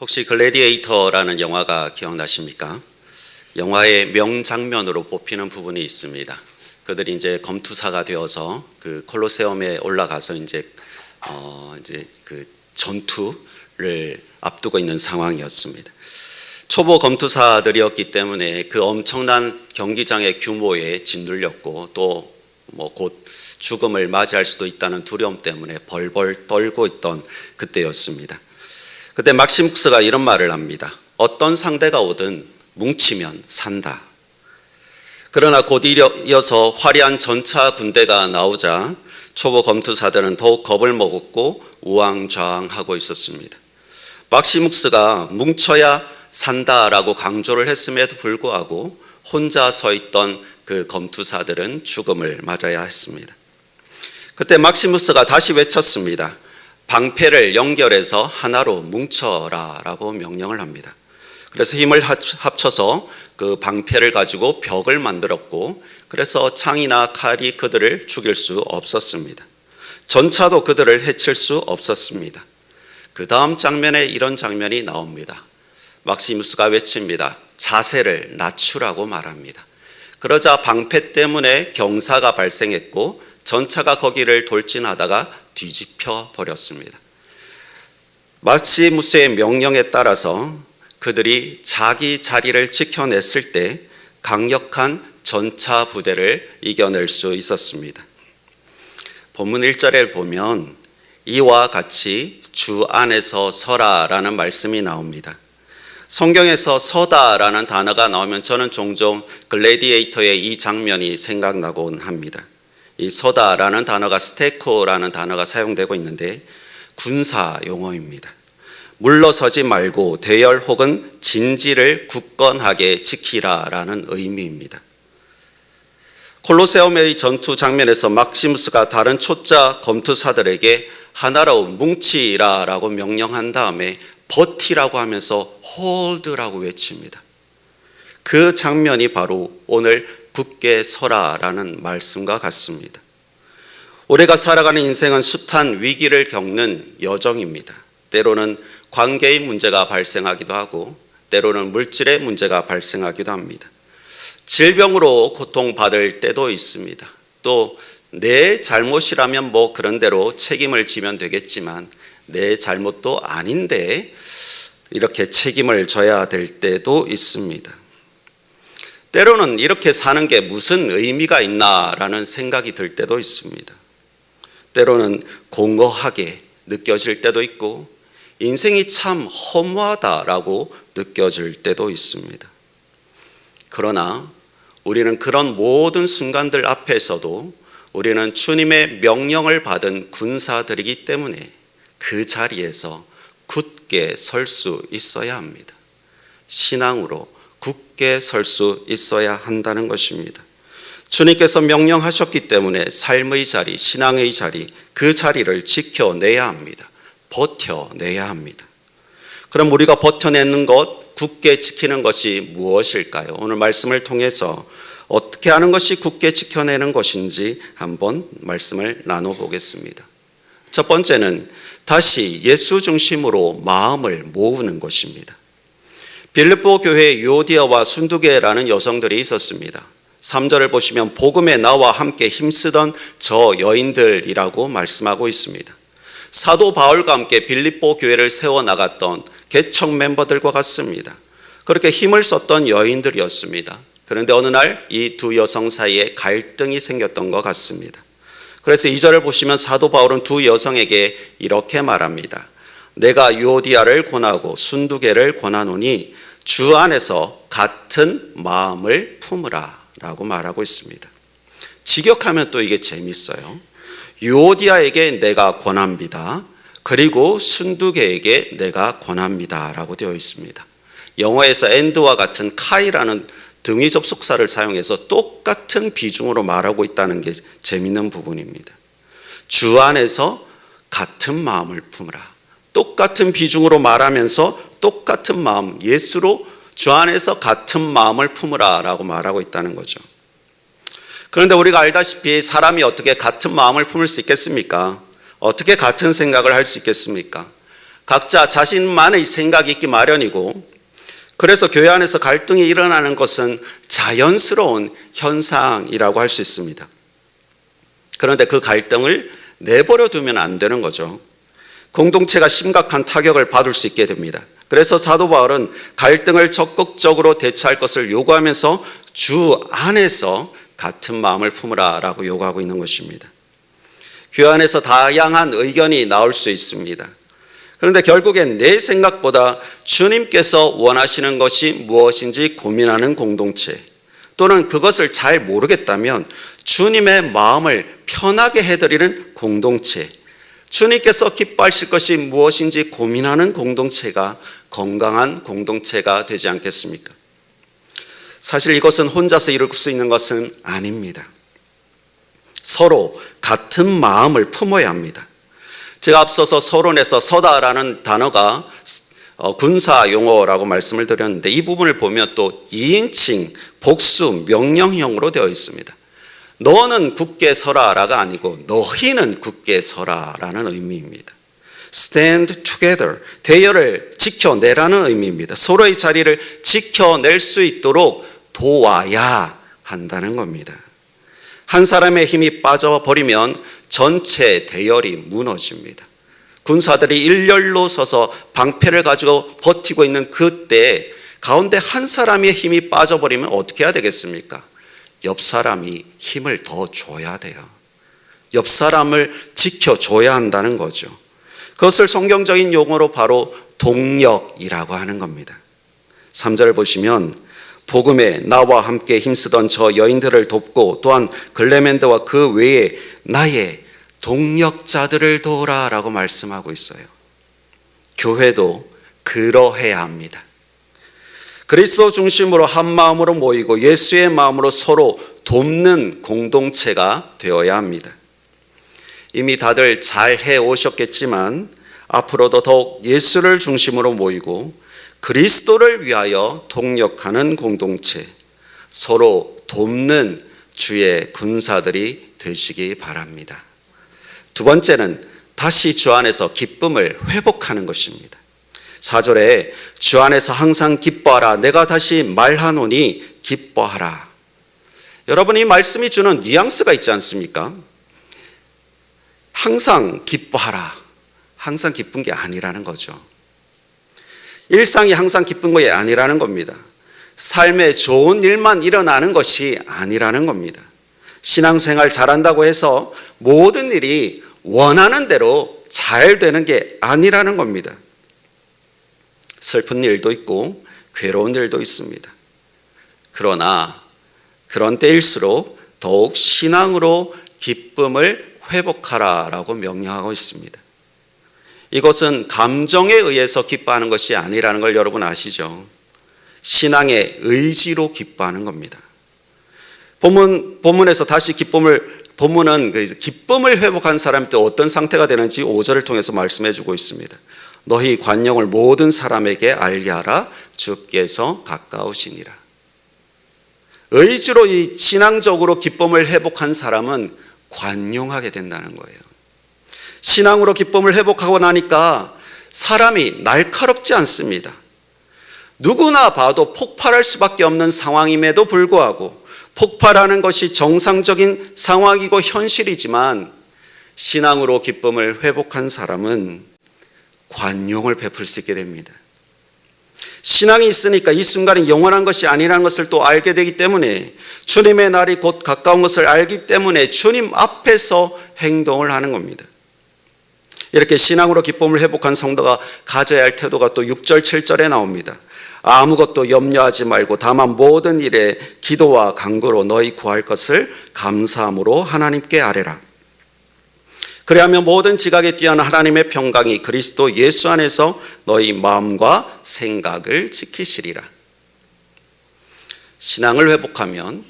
혹시 글래디에이터라는 영화가 기억나십니까? 영화의 명장면으로 뽑히는 부분이 있습니다. 그들이 이제 검투사가 되어서 그 콜로세움에 올라가서 이제 그 전투를 앞두고 있는 상황이었습니다. 초보 검투사들이었기 때문에 그 엄청난 경기장의 규모에 짓눌렸고 또 곧 죽음을 맞이할 수도 있다는 두려움 때문에 벌벌 떨고 있던 그때였습니다. 그때 막시무스가 이런 말을 합니다. 어떤 상대가 오든 뭉치면 산다. 그러나 곧 이어서 화려한 전차 군대가 나오자 초보 검투사들은 더욱 겁을 먹었고 우왕좌왕하고 있었습니다. 막시무스가 뭉쳐야 산다라고 강조를 했음에도 불구하고 혼자 서 있던 그 검투사들은 죽음을 맞아야 했습니다. 그때 막시무스가 다시 외쳤습니다. 방패를 연결해서 하나로 뭉쳐라 라고 명령을 합니다. 그래서 힘을 합쳐서 그 방패를 가지고 벽을 만들었고, 그래서 창이나 칼이 그들을 죽일 수 없었습니다. 전차도 그들을 해칠 수 없었습니다. 그 다음 장면에 이런 장면이 나옵니다. 막시무스가 외칩니다. 자세를 낮추라고 말합니다. 그러자 방패 때문에 경사가 발생했고 전차가 거기를 돌진하다가 뒤집혀 버렸습니다. 막시무스의 명령에 따라서 그들이 자기 자리를 지켜냈을 때 강력한 전차 부대를 이겨낼 수 있었습니다. 본문 1절에 보면 이와 같이 주 안에서 서라라는 말씀이 나옵니다. 성경에서 서다라는 단어가 나오면 저는 종종 글래디에이터의 이 장면이 생각나곤 합니다. 이 서다라는 단어가 스테코라는 단어가 사용되고 있는데 군사 용어입니다. 물러서지 말고 대열 혹은 진지를 굳건하게 지키라라는 의미입니다. 콜로세움의 전투 장면에서 막시무스가 다른 초짜 검투사들에게 하나로 뭉치라라고 명령한 다음에 버티라고 하면서 홀드라고 외칩니다. 그 장면이 바로 오늘 굳게 서라라는 말씀과 같습니다. 우리가 살아가는 인생은 숱한 위기를 겪는 여정입니다. 때로는 관계의 문제가 발생하기도 하고 때로는 물질의 문제가 발생하기도 합니다. 질병으로 고통받을 때도 있습니다. 또 내 잘못이라면 그런 대로 책임을 지면 되겠지만 내 잘못도 아닌데 이렇게 책임을 져야 될 때도 있습니다. 때로는 이렇게 사는 게 무슨 의미가 있나라는 생각이 들 때도 있습니다. 때로는 공허하게 느껴질 때도 있고 인생이 참 허무하다라고 느껴질 때도 있습니다. 그러나 우리는 그런 모든 순간들 앞에서도 우리는 주님의 명령을 받은 군사들이기 때문에 그 자리에서 굳게 설 수 있어야 합니다. 신앙으로 굳게 설 수 있어야 한다는 것입니다. 주님께서 명령하셨기 때문에 삶의 자리, 신앙의 자리, 그 자리를 지켜내야 합니다. 버텨내야 합니다. 그럼 우리가 버텨내는 것, 굳게 지키는 것이 무엇일까요? 오늘 말씀을 통해서 어떻게 하는 것이 굳게 지켜내는 것인지 한번 말씀을 나눠보겠습니다. 첫 번째는 다시 예수 중심으로 마음을 모으는 것입니다. 빌립보 교회에 유오디아와 순두계라는 여성들이 있었습니다. 3절을 보시면 복음에 나와 함께 힘쓰던 저 여인들이라고 말씀하고 있습니다. 사도 바울과 함께 빌립보 교회를 세워나갔던 개척 멤버들과 같습니다. 그렇게 힘을 썼던 여인들이었습니다. 그런데 어느 날 이 두 여성 사이에 갈등이 생겼던 것 같습니다. 그래서 2절을 보시면 사도 바울은 두 여성에게 이렇게 말합니다. 내가 유오디아를 권하고 순두계를 권하노니 주 안에서 같은 마음을 품으라 라고 말하고 있습니다. 직역하면 또 이게 재밌어요. 유오디아에게 내가 권합니다. 그리고 순두계에게 내가 권합니다 라고 되어 있습니다. 영어에서 and와 같은 카이라는 등위 접속사를 사용해서 똑같은 비중으로 말하고 있다는 게 재밌는 부분입니다. 주 안에서 같은 마음을 품으라. 똑같은 비중으로 말하면서 똑같은 마음, 예수로 주 안에서 같은 마음을 품으라 라고 말하고 있다는 거죠. 그런데 우리가 알다시피 사람이 어떻게 같은 마음을 품을 수 있겠습니까? 어떻게 같은 생각을 할 수 있겠습니까? 각자 자신만의 생각이 있기 마련이고, 그래서 교회 안에서 갈등이 일어나는 것은 자연스러운 현상이라고 할 수 있습니다. 그런데 그 갈등을 내버려 두면 안 되는 거죠. 공동체가 심각한 타격을 받을 수 있게 됩니다. 그래서 사도 바울은 갈등을 적극적으로 대처할 것을 요구하면서 주 안에서 같은 마음을 품으라 라고 요구하고 있는 것입니다. 교회 안에서 다양한 의견이 나올 수 있습니다. 그런데 결국엔 내 생각보다 주님께서 원하시는 것이 무엇인지 고민하는 공동체, 또는 그것을 잘 모르겠다면 주님의 마음을 편하게 해드리는 공동체, 주님께서 기뻐하실 것이 무엇인지 고민하는 공동체가 건강한 공동체가 되지 않겠습니까? 사실 이것은 혼자서 이룰 수 있는 것은 아닙니다. 서로 같은 마음을 품어야 합니다. 제가 앞서서 서론에서 서다라는 단어가 군사 용어라고 말씀을 드렸는데, 이 부분을 보면 또 2인칭 복수 명령형으로 되어 있습니다. 너는 굳게 서라라가 아니고 너희는 굳게 서라라는 의미입니다. Stand together, 대열을 지켜내라는 의미입니다. 서로의 자리를 지켜낼 수 있도록 도와야 한다는 겁니다. 한 사람의 힘이 빠져버리면 전체 대열이 무너집니다. 군사들이 일렬로 서서 방패를 가지고 버티고 있는 그때 가운데 한 사람의 힘이 빠져버리면 어떻게 해야 되겠습니까? 옆 사람이 힘을 더 줘야 돼요. 옆 사람을 지켜줘야 한다는 거죠. 그것을 성경적인 용어로 바로 동력이라고 하는 겁니다. 3절을 보시면 복음에 나와 함께 힘쓰던 저 여인들을 돕고 또한 글레멘드와 그 외에 나의 동력자들을 도우라 라고 말씀하고 있어요. 교회도 그러해야 합니다. 그리스도 중심으로 한 마음으로 모이고 예수의 마음으로 서로 돕는 공동체가 되어야 합니다. 이미 다들 잘 해오셨겠지만 앞으로도 더욱 예수를 중심으로 모이고 그리스도를 위하여 동력하는 공동체, 서로 돕는 주의 군사들이 되시기 바랍니다. 두 번째는 다시 주 안에서 기쁨을 회복하는 것입니다. 4절에 주 안에서 항상 기뻐하라. 내가 다시 말하노니 기뻐하라. 여러분, 이 말씀이 주는 뉘앙스가 있지 않습니까? 항상 기뻐하라. 항상 기쁜 게 아니라는 거죠. 일상이 항상 기쁜 것이 아니라는 겁니다. 삶에 좋은 일만 일어나는 것이 아니라는 겁니다. 신앙생활 잘한다고 해서 모든 일이 원하는 대로 잘 되는 게 아니라는 겁니다. 슬픈 일도 있고 괴로운 일도 있습니다. 그러나 그런 때일수록 더욱 신앙으로 기쁨을 회복하라라고 명령하고 있습니다. 이것은 감정에 의해서 기뻐하는 것이 아니라는 걸 여러분 아시죠? 신앙의 의지로 기뻐하는 겁니다. 본문에서 다시 본문은 기쁨을 회복한 사람이 또 어떤 상태가 되는지 5절을 통해서 말씀해 주고 있습니다. 너희 관용을 모든 사람에게 알게 하라. 주께서 가까우시니라. 의지로 이 신앙적으로 기쁨을 회복한 사람은 관용하게 된다는 거예요. 신앙으로 기쁨을 회복하고 나니까 사람이 날카롭지 않습니다. 누구나 봐도 폭발할 수밖에 없는 상황임에도 불구하고, 폭발하는 것이 정상적인 상황이고 현실이지만 신앙으로 기쁨을 회복한 사람은 관용을 베풀 수 있게 됩니다. 신앙이 있으니까 이 순간이 영원한 것이 아니라는 것을 또 알게 되기 때문에, 주님의 날이 곧 가까운 것을 알기 때문에 주님 앞에서 행동을 하는 겁니다. 이렇게 신앙으로 기쁨을 회복한 성도가 가져야 할 태도가 또 6절 7절에 나옵니다. 아무것도 염려하지 말고 다만 모든 일에 기도와 간구로 너희 구할 것을 감사함으로 하나님께 아뢰라. 그리하면 모든 지각에 뛰어난 하나님의 평강이 그리스도 예수 안에서 너희 마음과 생각을 지키시리라. 신앙을 회복하면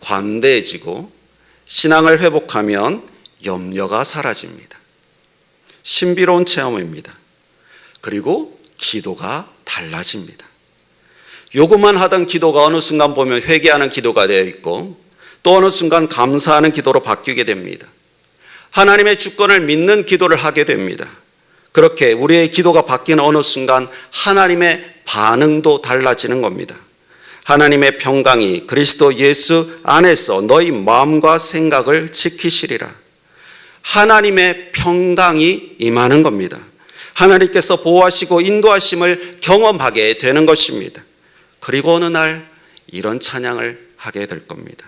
관대해지고, 신앙을 회복하면 염려가 사라집니다. 신비로운 체험입니다. 그리고 기도가 달라집니다. 요구만 하던 기도가 어느 순간 보면 회개하는 기도가 되어 있고, 또 어느 순간 감사하는 기도로 바뀌게 됩니다. 하나님의 주권을 믿는 기도를 하게 됩니다. 그렇게 우리의 기도가 바뀌는 어느 순간 하나님의 반응도 달라지는 겁니다. 하나님의 평강이 그리스도 예수 안에서 너희 마음과 생각을 지키시리라. 하나님의 평강이 임하는 겁니다. 하나님께서 보호하시고 인도하심을 경험하게 되는 것입니다. 그리고 어느 날 이런 찬양을 하게 될 겁니다.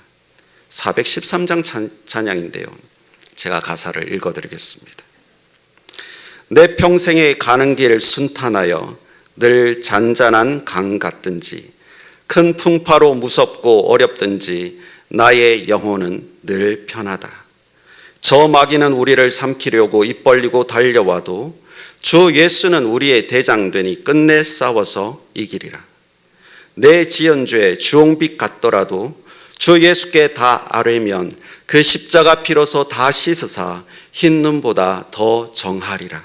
413장 찬양인데요. 제가 가사를 읽어드리겠습니다. 내 평생에 가는 길 순탄하여 늘 잔잔한 강 같든지 큰 풍파로 무섭고 어렵든지 나의 영혼은 늘 편하다. 저 마귀는 우리를 삼키려고 입 벌리고 달려와도 주 예수는 우리의 대장되니 끝내 싸워서 이기리라. 내 지은 죄 주홍빛 같더라도 주 예수께 다 아뢰면 그 십자가 피로서 다 씻으사 흰 눈보다 더 정하리라.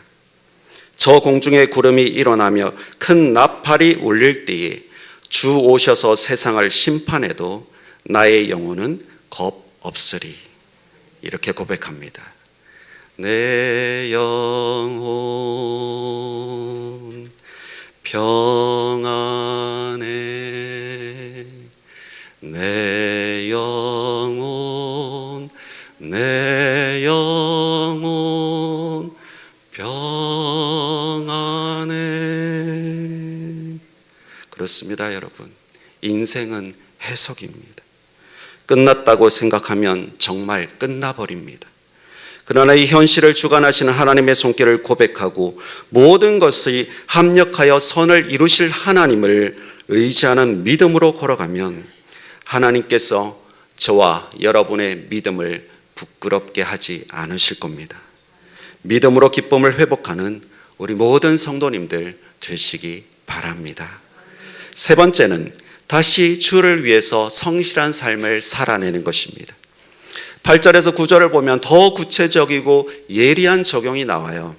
저 공중에 구름이 일어나며 큰 나팔이 울릴 때에 주 오셔서 세상을 심판해도 나의 영혼은 겁 없으리. 이렇게 고백합니다. 내 영혼 평안해. 내 영혼 평안해. 그렇습니다, 여러분. 인생은 해석입니다. 끝났다고 생각하면 정말 끝나버립니다. 그러나 이 현실을 주관하시는 하나님의 손길을 고백하고 모든 것이 합력하여 선을 이루실 하나님을 의지하는 믿음으로 걸어가면 하나님께서 저와 여러분의 믿음을 부끄럽게 하지 않으실 겁니다. 믿음으로 기쁨을 회복하는 우리 모든 성도님들 되시기 바랍니다. 세 번째는 다시 주를 위해서 성실한 삶을 살아내는 것입니다. 8절에서 9절을 보면 더 구체적이고 예리한 적용이 나와요.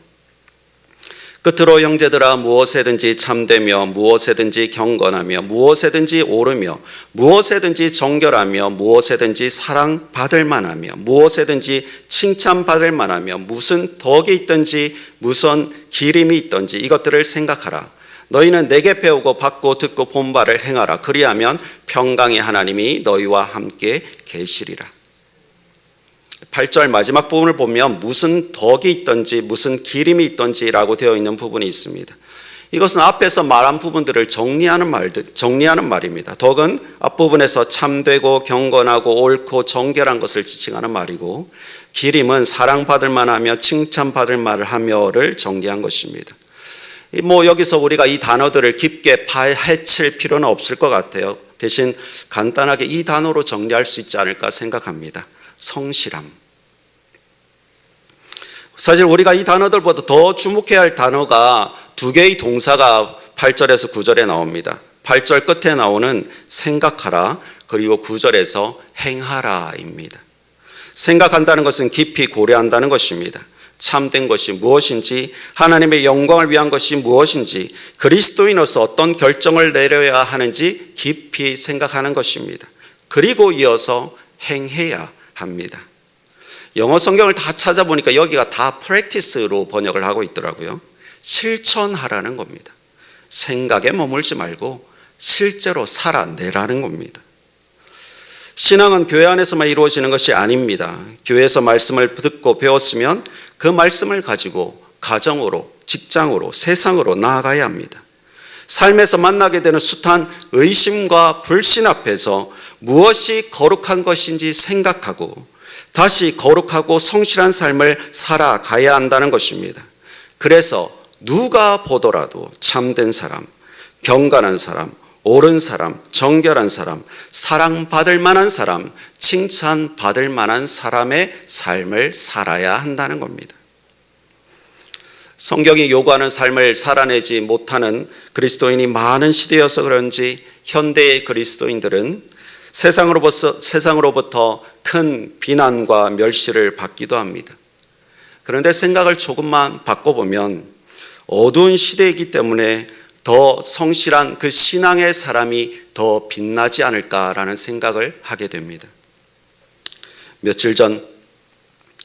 끝으로 형제들아 무엇에든지 참되며 무엇에든지 경건하며 무엇에든지 오르며 무엇에든지 정결하며 무엇에든지 사랑받을 만하며 무엇에든지 칭찬받을 만하며 무슨 덕이 있든지 무슨 기림이 있든지 이것들을 생각하라. 너희는 내게 배우고 받고 듣고 본 바를 행하라. 그리하면 평강의 하나님이 너희와 함께 계시리라. 8절 마지막 부분을 보면 무슨 덕이 있든지 무슨 기림이 있든지라고 되어 있는 부분이 있습니다. 이것은 앞에서 말한 부분들을 정리하는 말입니다. 덕은 앞부분에서 참되고 경건하고 옳고 정결한 것을 지칭하는 말이고, 기림은 사랑받을 만하며 칭찬받을 말을 하며를 정리한 것입니다. 여기서 우리가 이 단어들을 깊게 파헤칠 필요는 없을 것 같아요. 대신 간단하게 이 단어로 정리할 수 있지 않을까 생각합니다. 성실함. 사실 우리가 이 단어들보다 더 주목해야 할 단어가 두 개의 동사가 8절에서 9절에 나옵니다. 8절 끝에 나오는 생각하라, 그리고 9절에서 행하라입니다. 생각한다는 것은 깊이 고려한다는 것입니다. 참된 것이 무엇인지, 하나님의 영광을 위한 것이 무엇인지, 그리스도인으로서 어떤 결정을 내려야 하는지 깊이 생각하는 것입니다. 그리고 이어서 행해야 합니다. 영어 성경을 다 찾아보니까 여기가 다 practice로 번역을 하고 있더라고요. 실천하라는 겁니다. 생각에 머물지 말고 실제로 살아내라는 겁니다. 신앙은 교회 안에서만 이루어지는 것이 아닙니다. 교회에서 말씀을 듣고 배웠으면 그 말씀을 가지고 가정으로, 직장으로, 세상으로 나아가야 합니다. 삶에서 만나게 되는 숱한 의심과 불신 앞에서 무엇이 거룩한 것인지 생각하고 다시 거룩하고 성실한 삶을 살아가야 한다는 것입니다. 그래서 누가 보더라도 참된 사람, 경건한 사람, 옳은 사람, 정결한 사람, 사랑받을 만한 사람, 칭찬받을 만한 사람의 삶을 살아야 한다는 겁니다. 성경이 요구하는 삶을 살아내지 못하는 그리스도인이 많은 시대여서 그런지 현대의 그리스도인들은 세상으로부터 큰 비난과 멸시를 받기도 합니다. 그런데 생각을 조금만 바꿔보면 어두운 시대이기 때문에 더 성실한 그 신앙의 사람이 더 빛나지 않을까라는 생각을 하게 됩니다. 며칠 전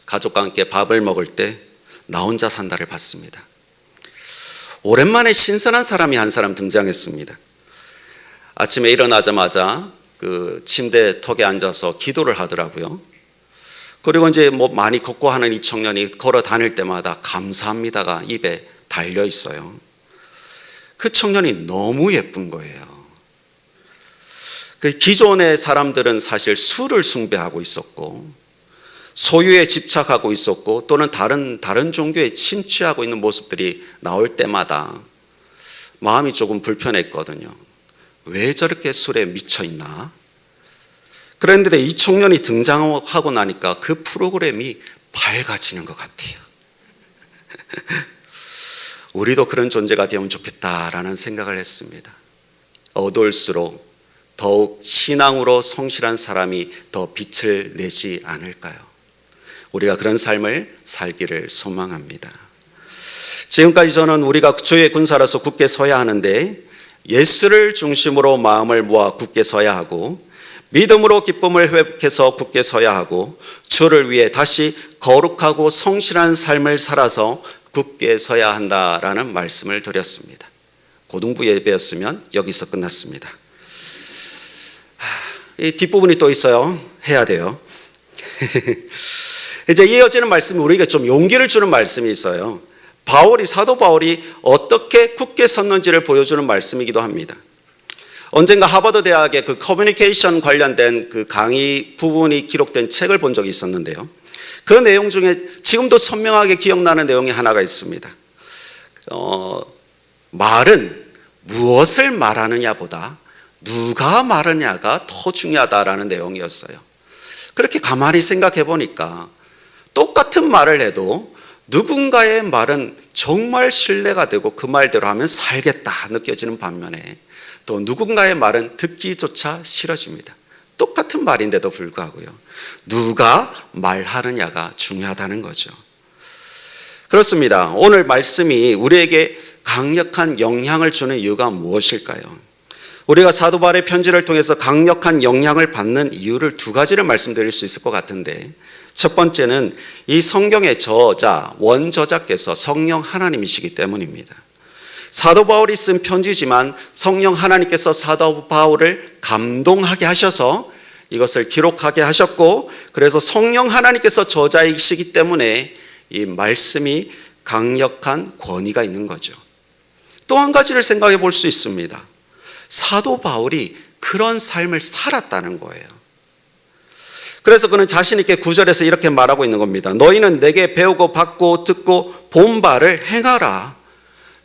가족과 함께 밥을 먹을 때 나 혼자 산다를 봤습니다. 오랜만에 신선한 사람이 한 사람 등장했습니다. 아침에 일어나자마자 그 침대 턱에 앉아서 기도를 하더라고요. 그리고 이제 뭐 많이 걷고 하는 이 청년이 걸어 다닐 때마다 감사합니다가 입에 달려 있어요. 그 청년이 너무 예쁜 거예요. 그 기존의 사람들은 사실 수를 숭배하고 있었고 소유에 집착하고 있었고 또는 다른 종교에 침취하고 있는 모습들이 나올 때마다 마음이 조금 불편했거든요. 왜 저렇게 술에 미쳐 있나? 그런데 이 청년이 등장하고 나니까 그 프로그램이 밝아지는 것 같아요. 우리도 그런 존재가 되면 좋겠다라는 생각을 했습니다. 어두울수록 더욱 신앙으로 성실한 사람이 더 빛을 내지 않을까요? 우리가 그런 삶을 살기를 소망합니다. 지금까지 저는 우리가 주의 군사로서 굳게 서야 하는데 예수를 중심으로 마음을 모아 굳게 서야 하고 믿음으로 기쁨을 회복해서 굳게 서야 하고 주를 위해 다시 거룩하고 성실한 삶을 살아서 굳게 서야 한다라는 말씀을 드렸습니다. 고등부 예배였으면 여기서 끝났습니다. 이 뒷부분이 또 있어요. 해야 돼요. 이제 이어지는 말씀이 우리에게 좀 용기를 주는 말씀이 있어요. 사도 바울이 어떻게 굳게 섰는지를 보여주는 말씀이기도 합니다. 언젠가 하버드 대학의 그 커뮤니케이션 관련된 그 강의 부분이 기록된 책을 본 적이 있었는데요. 그 내용 중에 지금도 선명하게 기억나는 내용이 하나가 있습니다. 말은 무엇을 말하느냐보다 누가 말하냐가 더 중요하다라는 내용이었어요. 그렇게 가만히 생각해 보니까 똑같은 말을 해도 누군가의 말은 정말 신뢰가 되고 그 말대로 하면 살겠다 느껴지는 반면에 또 누군가의 말은 듣기조차 싫어집니다. 똑같은 말인데도 불구하고요. 누가 말하느냐가 중요하다는 거죠. 그렇습니다. 오늘 말씀이 우리에게 강력한 영향을 주는 이유가 무엇일까요? 우리가 사도 바울의 편지를 통해서 강력한 영향을 받는 이유를 두 가지를 말씀드릴 수 있을 것 같은데 첫 번째는 이 성경의 저자, 원저자께서 성령 하나님이시기 때문입니다. 사도 바울이 쓴 편지지만 성령 하나님께서 사도 바울을 감동하게 하셔서 이것을 기록하게 하셨고 그래서 성령 하나님께서 저자이시기 때문에 이 말씀이 강력한 권위가 있는 거죠. 또 한 가지를 생각해 볼 수 있습니다. 사도 바울이 그런 삶을 살았다는 거예요. 그래서 그는 자신 있게 9절에서 이렇게 말하고 있는 겁니다. 너희는 내게 배우고 받고 듣고 본 바를 행하라.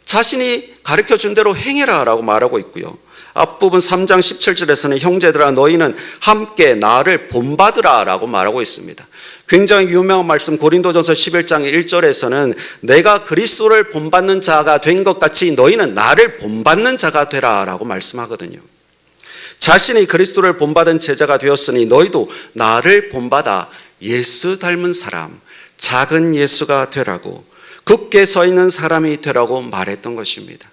자신이 가르쳐준 대로 행해라 라고 말하고 있고요. 앞부분 3장 17절에서는 형제들아 너희는 함께 나를 본받으라 라고 말하고 있습니다. 굉장히 유명한 말씀 고린도전서 11장 1절에서는 내가 그리스도를 본받는 자가 된 것 같이 너희는 나를 본받는 자가 되라 라고 말씀하거든요. 자신이 그리스도를 본받은 제자가 되었으니 너희도 나를 본받아 예수 닮은 사람, 작은 예수가 되라고 굳게 서 있는 사람이 되라고 말했던 것입니다.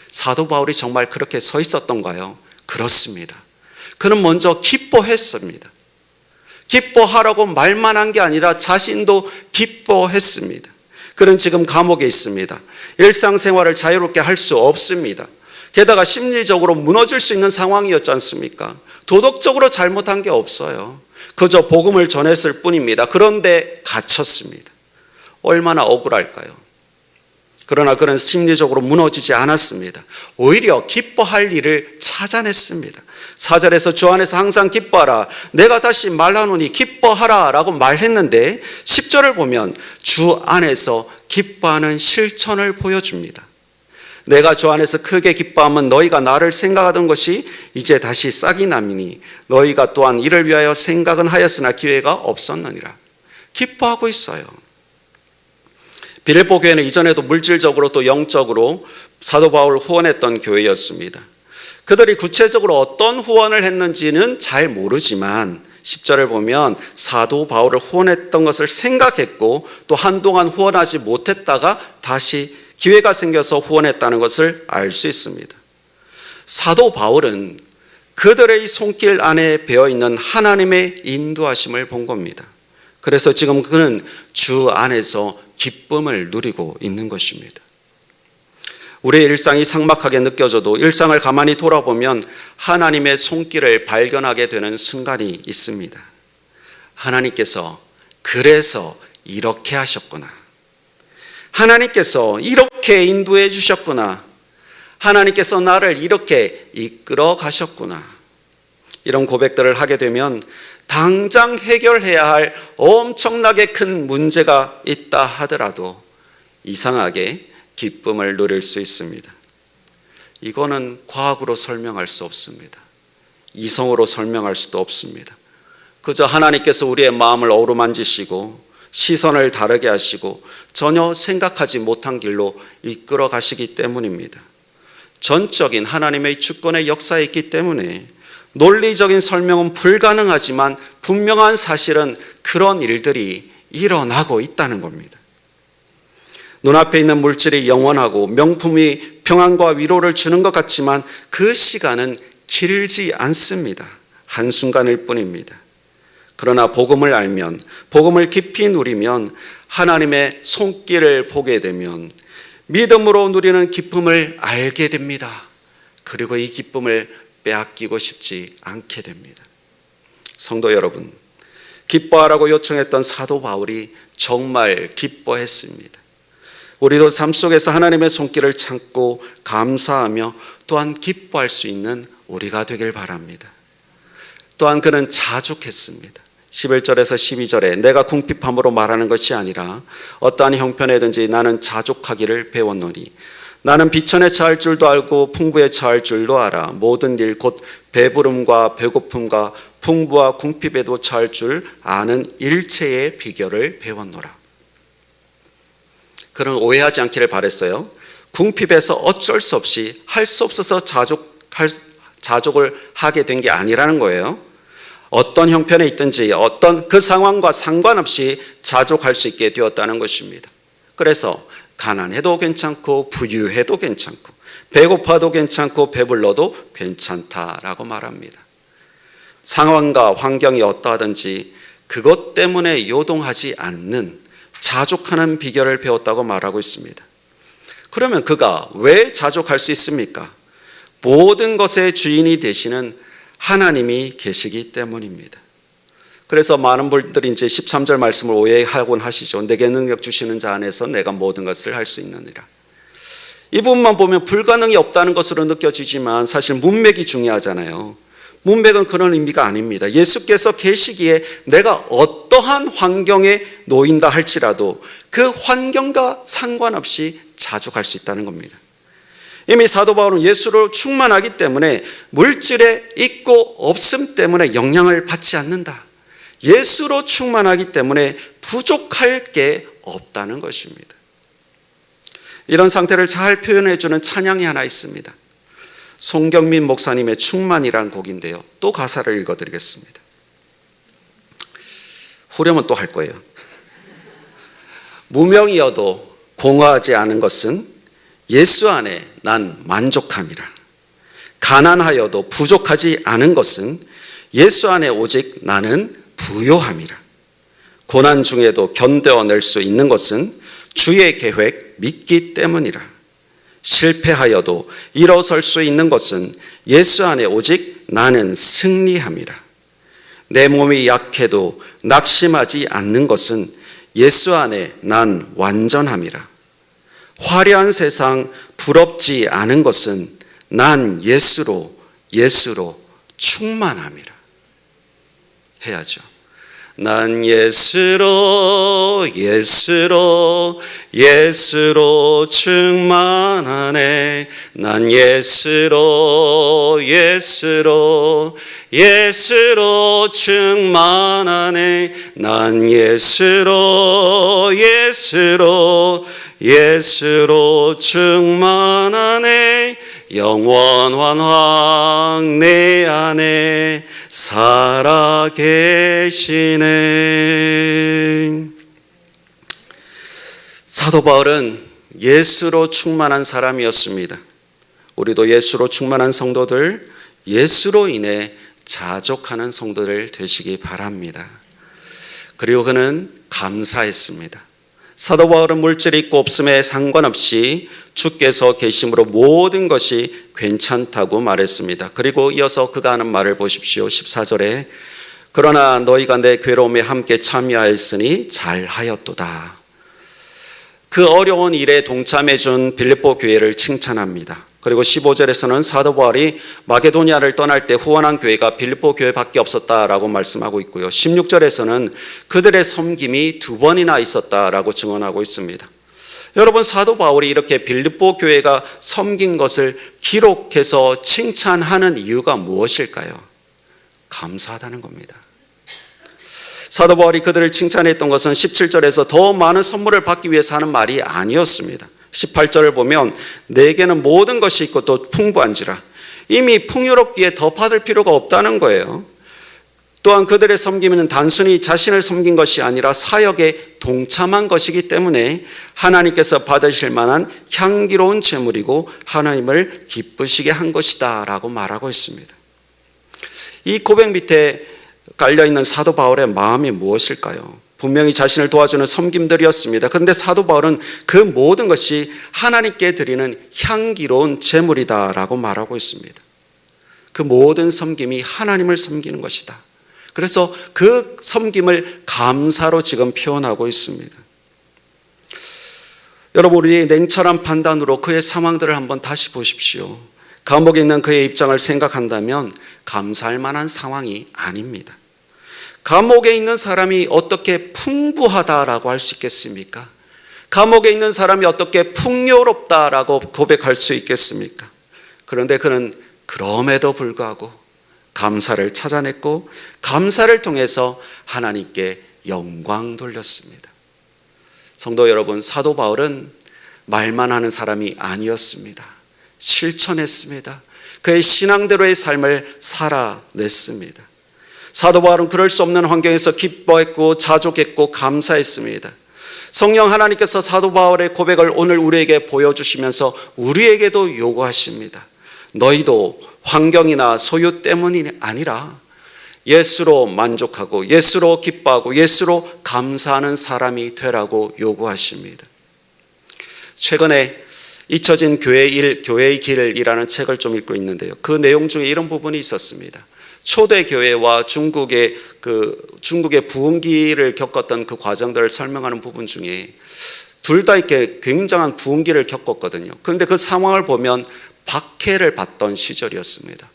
사도 바울이 정말 그렇게 서 있었던가요? 그렇습니다. 그는 먼저 기뻐했습니다. 기뻐하라고 말만 한 게 아니라 자신도 기뻐했습니다. 그는 지금 감옥에 있습니다. 일상생활을 자유롭게 할 수 없습니다. 게다가 심리적으로 무너질 수 있는 상황이었지 않습니까? 도덕적으로 잘못한 게 없어요. 그저 복음을 전했을 뿐입니다. 그런데 갇혔습니다. 얼마나 억울할까요? 그러나 그는 심리적으로 무너지지 않았습니다. 오히려 기뻐할 일을 찾아냈습니다. 4절에서 주 안에서 항상 기뻐하라. 내가 다시 말하노니 기뻐하라 라고 말했는데 10절을 보면 주 안에서 기뻐하는 실천을 보여줍니다. 내가 주 안에서 크게 기뻐하면 너희가 나를 생각하던 것이 이제 다시 싹이 남이니 너희가 또한 이를 위하여 생각은 하였으나 기회가 없었느니라. 기뻐하고 있어요. 빌립보 교회는 이전에도 물질적으로 또 영적으로 사도 바울을 후원했던 교회였습니다. 그들이 구체적으로 어떤 후원을 했는지는 잘 모르지만 10절을 보면 사도 바울을 후원했던 것을 생각했고 또 한동안 후원하지 못했다가 다시 기회가 생겨서 후원했다는 것을 알 수 있습니다. 사도 바울은 그들의 손길 안에 배어있는 하나님의 인도하심을 본 겁니다. 그래서 지금 그는 주 안에서 기쁨을 누리고 있는 것입니다. 우리의 일상이 삭막하게 느껴져도 일상을 가만히 돌아보면 하나님의 손길을 발견하게 되는 순간이 있습니다. 하나님께서 그래서 이렇게 하셨구나. 하나님께서 이렇게 인도해 주셨구나. 하나님께서 나를 이렇게 이끌어 가셨구나. 이런 고백들을 하게 되면 당장 해결해야 할 엄청나게 큰 문제가 있다 하더라도 이상하게 기쁨을 누릴 수 있습니다. 이거는 과학으로 설명할 수 없습니다. 이성으로 설명할 수도 없습니다. 그저 하나님께서 우리의 마음을 어루만지시고 시선을 다르게 하시고 전혀 생각하지 못한 길로 이끌어 가시기 때문입니다. 전적인 하나님의 주권의 역사에 있기 때문에 논리적인 설명은 불가능하지만 분명한 사실은 그런 일들이 일어나고 있다는 겁니다. 눈앞에 있는 물질이 영원하고 명품이 평안과 위로를 주는 것 같지만 그 시간은 길지 않습니다. 한순간일 뿐입니다. 그러나 복음을 알면, 복음을 깊이 누리면, 하나님의 손길을 보게 되면 믿음으로 누리는 기쁨을 알게 됩니다. 그리고 이 기쁨을 빼앗기고 싶지 않게 됩니다. 성도 여러분, 기뻐하라고 요청했던 사도 바울이 정말 기뻐했습니다. 우리도 삶 속에서 하나님의 손길을 참고 감사하며 또한 기뻐할 수 있는 우리가 되길 바랍니다. 또한 그는 자족했습니다. 11절에서 12절에 내가 궁핍함으로 말하는 것이 아니라 어떠한 형편에든지 나는 자족하기를 배웠노니 나는 비천에 처할 줄도 알고 풍부에 처할 줄도 알아. 모든 일 곧 배부름과 배고픔과 풍부와 궁핍에도 처할 줄 아는 일체의 비결을 배웠노라. 그는 오해하지 않기를 바랬어요. 궁핍에서 어쩔 수 없이 할 수 없어서 자족을 하게 된 게 아니라는 거예요. 어떤 형편에 있든지 어떤 그 상황과 상관없이 자족할 수 있게 되었다는 것입니다. 그래서 가난해도 괜찮고 부유해도 괜찮고 배고파도 괜찮고 배불러도 괜찮다라고 말합니다. 상황과 환경이 어떠하든지 그것 때문에 요동하지 않는 자족하는 비결을 배웠다고 말하고 있습니다. 그러면 그가 왜 자족할 수 있습니까? 모든 것의 주인이 되시는 하나님이 계시기 때문입니다. 그래서 많은 분들이 이제 13절 말씀을 오해하곤 하시죠. 내게 능력 주시는 자 안에서 내가 모든 것을 할 수 있느니라. 이 부분만 보면 불가능이 없다는 것으로 느껴지지만 사실 문맥이 중요하잖아요. 문맥은 그런 의미가 아닙니다. 예수께서 계시기에 내가 어떠한 환경에 놓인다 할지라도 그 환경과 상관없이 자족할 수 있다는 겁니다. 이미 사도 바울은 예수로 충만하기 때문에 물질에 있고 없음 때문에 영향을 받지 않는다. 예수로 충만하기 때문에 부족할 게 없다는 것입니다. 이런 상태를 잘 표현해 주는 찬양이 하나 있습니다. 송경민 목사님의 충만이라는 곡인데요. 또 가사를 읽어드리겠습니다. 후렴은 또 할 거예요. 무명이어도 공허하지 않은 것은 예수 안에 난 만족함이라. 가난하여도 부족하지 않은 것은 예수 안에 오직 나는 부요함이라. 고난 중에도 견뎌낼 수 있는 것은 주의 계획 믿기 때문이라. 실패하여도 일어설 수 있는 것은 예수 안에 오직 나는 승리함이라. 내 몸이 약해도 낙심하지 않는 것은 예수 안에 난 완전함이라. 화려한 세상 부럽지 않은 것은 난 예수로 충만함이라. 해야죠. 난 예수로 충만하네. 난 예수로 충만하네. 난 예수로 충만하네. 영원한 왕 내 안에 살아계시네. 사도 바울은 예수로 충만한 사람이었습니다. 우리도 예수로 충만한 성도들, 예수로 인해 자족하는 성도들 되시기 바랍니다. 그리고 그는 감사했습니다. 사도 바울은 물질이 있고 없음에 상관없이 주께서 계심으로 모든 것이 괜찮다고 말했습니다. 그리고 이어서 그가 하는 말을 보십시오. 14절에 그러나 너희가 내 괴로움에 함께 참여하였으니 잘하였도다. 그 어려운 일에 동참해 준 빌립보 교회를 칭찬합니다. 그리고 15절에서는 사도 바울이 마게도니아를 떠날 때 후원한 교회가 빌립보 교회밖에 없었다라고 말씀하고 있고요. 16절에서는 그들의 섬김이 2번이나 있었다라고 증언하고 있습니다. 여러분, 사도 바울이 이렇게 빌립보 교회가 섬긴 것을 기록해서 칭찬하는 이유가 무엇일까요? 감사하다는 겁니다. 사도 바울이 그들을 칭찬했던 것은 17절에서 더 많은 선물을 받기 위해서 하는 말이 아니었습니다. 18절을 보면 내게는 모든 것이 있고 또 풍부한지라, 이미 풍요롭기에 더 받을 필요가 없다는 거예요. 또한 그들의 섬김은 단순히 자신을 섬긴 것이 아니라 사역에 동참한 것이기 때문에 하나님께서 받으실 만한 향기로운 제물이고 하나님을 기쁘시게 한 것이다 라고 말하고 있습니다. 이 고백 밑에 깔려있는 사도 바울의 마음이 무엇일까요? 분명히 자신을 도와주는 섬김들이었습니다. 그런데 사도 바울은 그 모든 것이 하나님께 드리는 향기로운 제물이다 라고 말하고 있습니다. 그 모든 섬김이 하나님을 섬기는 것이다. 그래서 그 섬김을 감사로 지금 표현하고 있습니다. 여러분, 우리 냉철한 판단으로 그의 상황들을 한번 다시 보십시오. 감옥에 있는 그의 입장을 생각한다면 감사할 만한 상황이 아닙니다. 감옥에 있는 사람이 어떻게 풍부하다라고 할 수 있겠습니까? 감옥에 있는 사람이 어떻게 풍요롭다라고 고백할 수 있겠습니까? 그런데 그는 그럼에도 불구하고 감사를 찾아냈고 감사를 통해서 하나님께 영광 돌렸습니다. 성도 여러분, 사도 바울은 말만 하는 사람이 아니었습니다. 실천했습니다. 그의 신앙대로의 삶을 살아냈습니다. 사도 바울은 그럴 수 없는 환경에서 기뻐했고 자족했고 감사했습니다. 성령 하나님께서 사도 바울의 고백을 오늘 우리에게 보여주시면서 우리에게도 요구하십니다. 너희도 환경이나 소유 때문이 아니라 예수로 만족하고 예수로 기뻐하고 예수로 감사하는 사람이 되라고 요구하십니다. 최근에 잊혀진 교회의 길이라는 책을 좀 읽고 있는데요. 그 내용 중에 이런 부분이 있었습니다. 초대 교회와 중국의 부흥기를 겪었던 그 과정들을 설명하는 부분 중에 둘 다 이렇게 굉장한 부흥기를 겪었거든요. 그런데 그 상황을 보면 박해를 받던 시절이었습니다.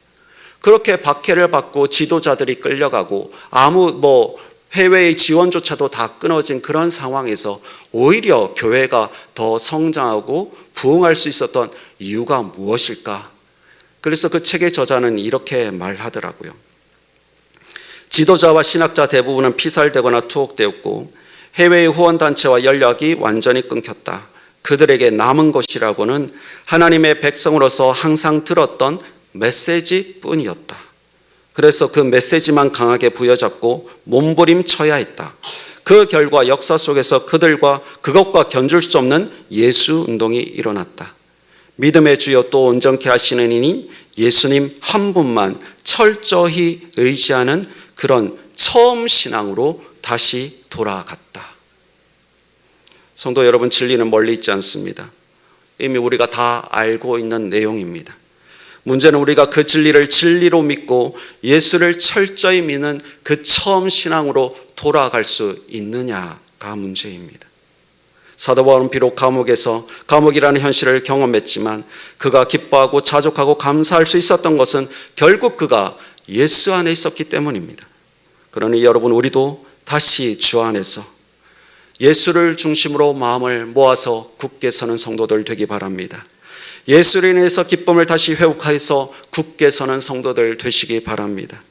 그렇게 박해를 받고 지도자들이 끌려가고 해외의 지원조차도 다 끊어진 그런 상황에서 오히려 교회가 더 성장하고 부흥할 수 있었던 이유가 무엇일까? 그래서 그 책의 저자는 이렇게 말하더라고요. 지도자와 신학자 대부분은 피살되거나 투옥되었고 해외의 후원단체와 연락이 완전히 끊겼다. 그들에게 남은 것이라고는 하나님의 백성으로서 항상 들었던 메시지뿐이었다. 그래서 그 메시지만 강하게 부여잡고 몸부림쳐야 했다. 그 결과 역사 속에서 그것과 견줄 수 없는 예수 운동이 일어났다. 믿음의 주여 또 온전케 하시는 이인 예수님 한 분만 철저히 의지하는 그런 처음 신앙으로 다시 돌아갔다. 성도 여러분, 진리는 멀리 있지 않습니다. 이미 우리가 다 알고 있는 내용입니다. 문제는 우리가 그 진리를 진리로 믿고 예수를 철저히 믿는 그 처음 신앙으로 돌아갈 수 있느냐가 문제입니다. 사도 바울은 비록 감옥이라는 현실을 경험했지만 그가 기뻐하고 자족하고 감사할 수 있었던 것은 결국 그가 예수 안에 있었기 때문입니다. 그러니 여러분, 우리도 다시 주 안에서 예수를 중심으로 마음을 모아서 굳게 서는 성도들 되기 바랍니다. 예수로 인해서 기쁨을 다시 회복해서 굳게 서는 성도들 되시기 바랍니다.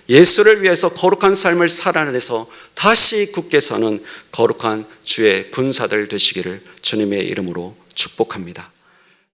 예수를 위해서 거룩한 삶을 살아내서 다시 굳게 서는 거룩한 주의 군사들 되시기를 주님의 이름으로 축복합니다.